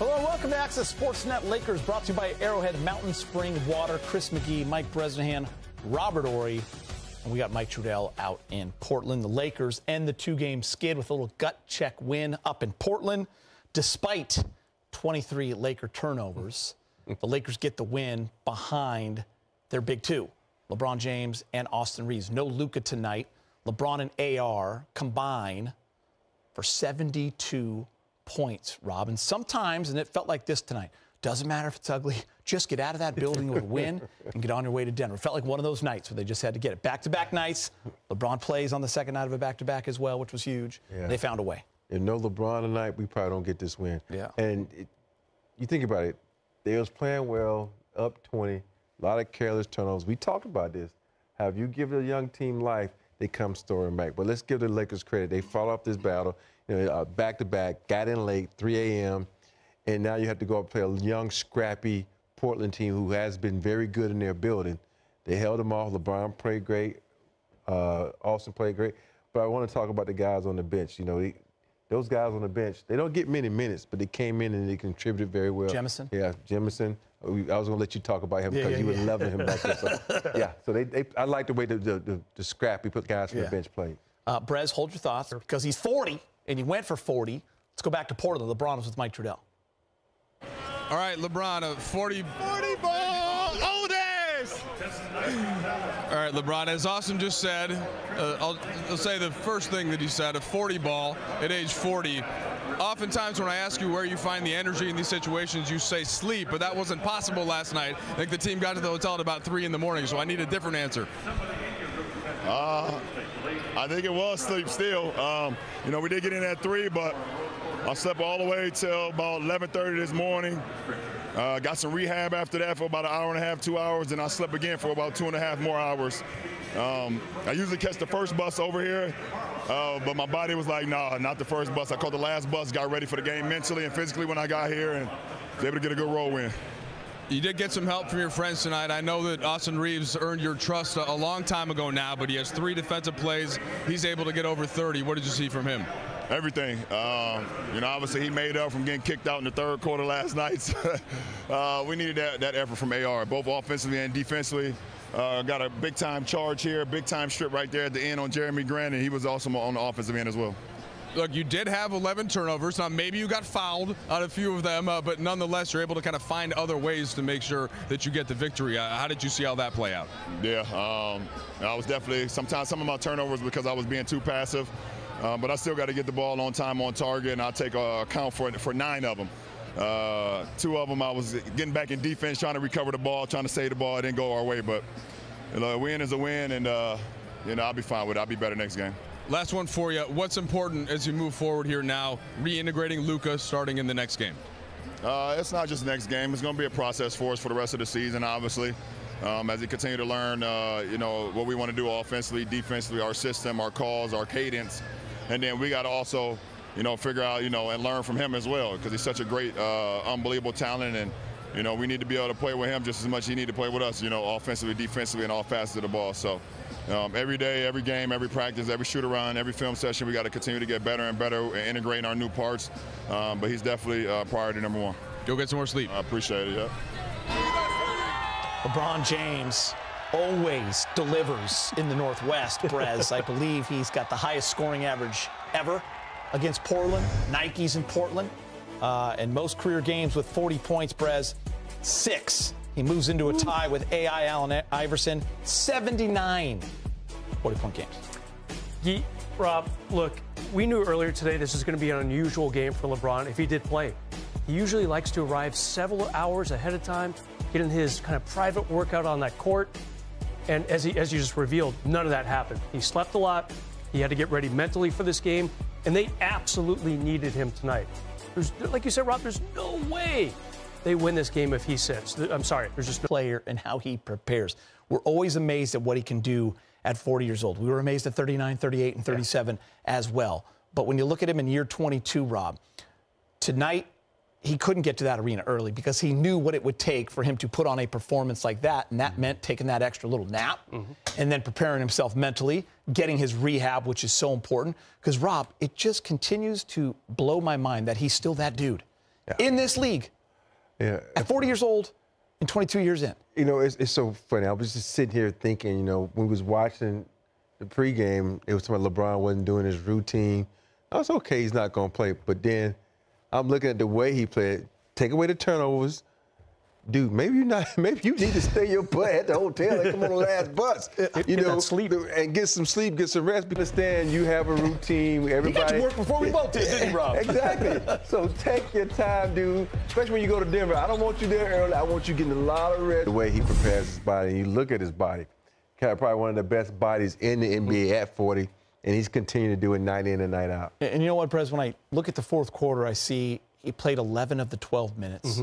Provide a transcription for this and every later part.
Hello and welcome to Access Sportsnet Lakers, brought to you by Arrowhead Mountain Spring Water. Chris McGee, Mike Bresnahan, Robert Horry, and we got Mike Trudell out in Portland. The Lakers end the two-game skid with a little gut check win up in Portland. Despite 23 Laker turnovers, the Lakers get the win behind their big two, LeBron James and Austin Reeves. No Luka tonight. LeBron and AR combine for 72 points, Rob. And sometimes, and it felt like this tonight, doesn't matter if it's ugly, just get out of that building with a win and get on your way to Denver. It felt like one of those nights where they just had to get it. Back-to-back nights. LeBron plays on the second night of a back-to-back as well, which was huge. Yeah. They found a way. If no LeBron tonight, we probably don't get this win. Yeah. And you think about it, they was playing well, up 20, a lot of careless turnovers. We talked about this. How if you give a young team life, they come storming back. But let's give the Lakers credit. They fought off this battle, back-to-back, got in late, 3 a.m., and now you have to go up and play a young, scrappy Portland team who has been very good in their building. They held them off. LeBron played great. Austin played great. But I want to talk about the guys on the bench. Those guys on the bench, they don't get many minutes, but they came in and they contributed very well. Jemison? Yeah, Jemison. I was going to let you talk about him because you were loving him back there. So, I like the way the scrap we put guys from the bench played. Brez, hold your thoughts, because he's 40, and he went for 40. Let's go back to Portland. LeBron was with Mike Trudell. All right, LeBron, a 40 ball, Oldest! All right, LeBron, as Austin just said, I'll say the first thing that he said, a 40 ball at age 40. Oftentimes when I ask you where you find the energy in these situations, you say sleep, but that wasn't possible last night. I think the team got to the hotel at about 3 in the morning, so I need a different answer. I think it was sleep still. We did get in at 3, but I slept all the way till about 11:30 this morning. Got some rehab after that for about an hour and a half, 2 hours, and I slept again for about 2.5 more hours. I usually catch the first bus over here, but my body was like, nah, not the first bus. I caught the last bus, got ready for the game mentally and physically when I got here, and was able to get a good road win. You did get some help from your friends tonight. I know that Austin Reeves earned your trust a long time ago now, but he has 3 defensive plays. He's able to get over 30. What did you see from him? Everything. Obviously he made up from getting kicked out in the third quarter last night. We needed that effort from AR, both offensively and defensively. Got a big-time charge here, big-time strip right there at the end on Jeremy Grant, and he was awesome on the offensive end as well. Look, you did have 11 turnovers. Now, maybe you got fouled on a few of them, but nonetheless, you're able to kind of find other ways to make sure that you get the victory. How did you see all that play out? Yeah, I was definitely, sometimes some of my turnovers because I was being too passive, but I still got to get the ball on time, on target, and I'll take account for 9 of them. 2 of them I was getting back in defense, trying to recover the ball, trying to save the ball. It didn't go our way, but a win is a win, and I'll be fine with it. I'll be better next game. Last one for you. What's important as you move forward here now, reintegrating Luka starting in the next game? It's not just next game. It's going to be a process for us for the rest of the season, obviously. As we continue to learn, what we want to do offensively, defensively, our system, our calls, our cadence. And then we got to also, figure out, and learn from him as well, because he's such a great, unbelievable talent. And, we need to be able to play with him just as much as he needs to play with us, offensively, defensively, and all facets of the ball. So every day, every game, every practice, every shoot-around, every film session, we got to continue to get better and better and integrating our new parts. But he's definitely priority number 1. Go get some more sleep. I appreciate it, yeah. LeBron James always delivers in the Northwest, Brez. I believe he's got the highest scoring average ever against Portland. Nike's in Portland. And most career games with 40 points, Brez, 6. He moves into a tie with A.I. Allen Iverson, 79 40-point games. Rob, look, we knew earlier today this is going to be an unusual game for LeBron if he did play. He usually likes to arrive several hours ahead of time, get in his kind of private workout on that court. And as you just revealed, none of that happened. He slept a lot. He had to get ready mentally for this game. And they absolutely needed him tonight. Like you said, Rob, there's no way they win this game if he sits. I'm sorry, there's just no player and how he prepares. We're always amazed at what he can do at 40 years old. We were amazed at 39, 38, and 37 as well. But when you look at him in year 22, Rob, tonight he couldn't get to that arena early because he knew what it would take for him to put on a performance like that, and that meant taking that extra little nap and then preparing himself mentally, getting his rehab, which is so important. Because, Rob, it just continues to blow my mind that he's still that dude. in this league. Yeah. At 40 years old and 22 years in. You know, it's so funny. I was just sitting here thinking, you know, when we was watching the pregame, it was talking about LeBron wasn't doing his routine. I was okay, he's not going to play. But then I'm looking at the way he played. Take away the turnovers. Dude, maybe you need to stay your butt at the hotel and come on the last bus. You know, sleep. And get some sleep, get some rest. Understand you have a routine. Everybody. He got to work before we both did, didn't he, Rob? Exactly. So take your time, dude. Especially when you go to Denver. I don't want you there early. I want you getting a lot of rest. The way he prepares his body, and you look at his body, probably one of the best bodies in the NBA at 40, and he's continuing to do it night in and night out. And you know what, Prez, when I look at the fourth quarter, I see he played 11 of the 12 minutes.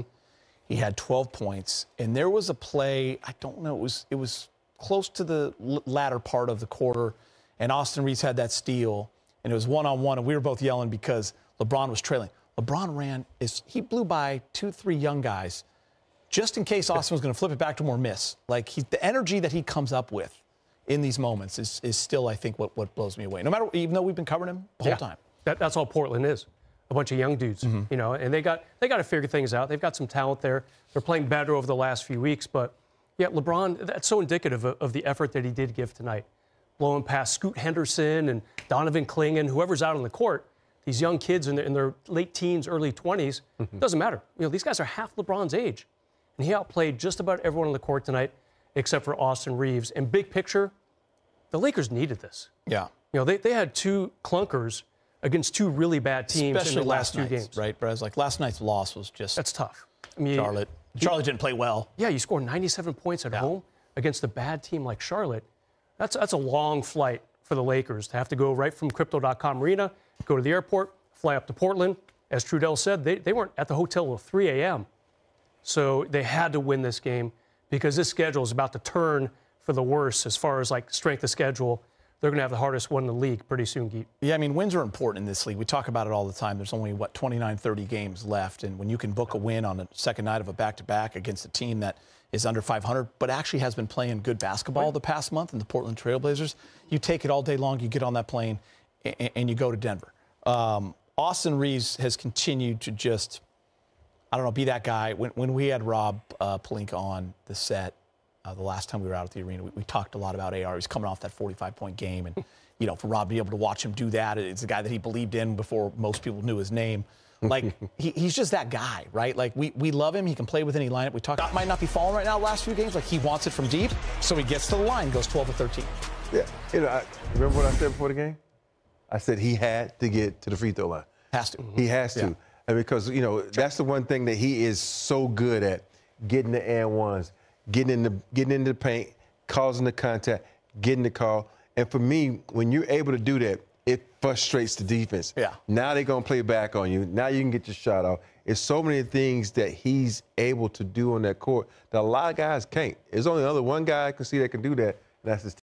He had 12 points, and there was a play, I don't know, it was close to the latter part of the quarter, and Austin Reeves had that steal, and it was one-on-one, and we were both yelling because LeBron was trailing. LeBron he blew by 2-3 young guys just in case Austin was going to flip it back to him or miss. Like, the energy that he comes up with in these moments is still, I think, what blows me away. Even though we've been covering him the whole time. That's all Portland is. A bunch of young dudes, you know, and they got to figure things out. They've got some talent there. They're playing better over the last few weeks, but yeah, LeBron, that's so indicative of the effort that he did give tonight. Blowing past Scoot Henderson and Donovan Clingan, whoever's out on the court, these young kids in their late teens, early 20s, doesn't matter. You know, these guys are half LeBron's age. And he outplayed just about everyone on the court tonight except for Austin Reeves. And big picture, the Lakers needed this. Yeah. You know, they had two clunkers against two really bad teams especially in the last two nights, games. Right, Brez? Like, last night's loss was just... That's tough. I mean, Charlotte didn't play well. Yeah, you scored 97 points at home against a bad team like Charlotte. That's a long flight for the Lakers to have to go right from Crypto.com Arena, go to the airport, fly up to Portland. As Trudell said, they weren't at the hotel till 3 a.m. So they had to win this game because this schedule is about to turn for the worse as far as, like, strength of schedule. They're going to have the hardest one in the league pretty soon, Geet. Yeah, I mean, wins are important in this league. We talk about it all the time. There's only, 29, 30 games left. And when you can book a win on the second night of a back-to-back against a team that is under 500, but actually has been playing good basketball the past month in the Portland Trailblazers, you take it all day long, you get on that plane, and you go to Denver. Austin Reeves has continued to just, I don't know, be that guy. When we had Rob Pelinka on the set, the last time we were out at the arena, we talked a lot about AR. He's coming off that 45-point game. And, you know, for Rob to be able to watch him do that, it's a guy that he believed in before most people knew his name. Like, he's just that guy, right? Like, we love him. He can play with any lineup. We talked, might not be falling right now the last few games. Like, he wants it from deep, so he gets to the line, goes 12 or 13. Yeah. You know, remember what I said before the game? I said he had to get to the free throw line. Has to. He has to. Yeah. And because, you know, that's the one thing that he is so good at, getting the and ones. Getting in the paint, causing the contact, getting the call. And for me, when you're able to do that, it frustrates the defense. Yeah. Now they're going to play back on you. Now you can get your shot off. It's so many things that he's able to do on that court that a lot of guys can't. There's only one guy I can see that can do that, and that's his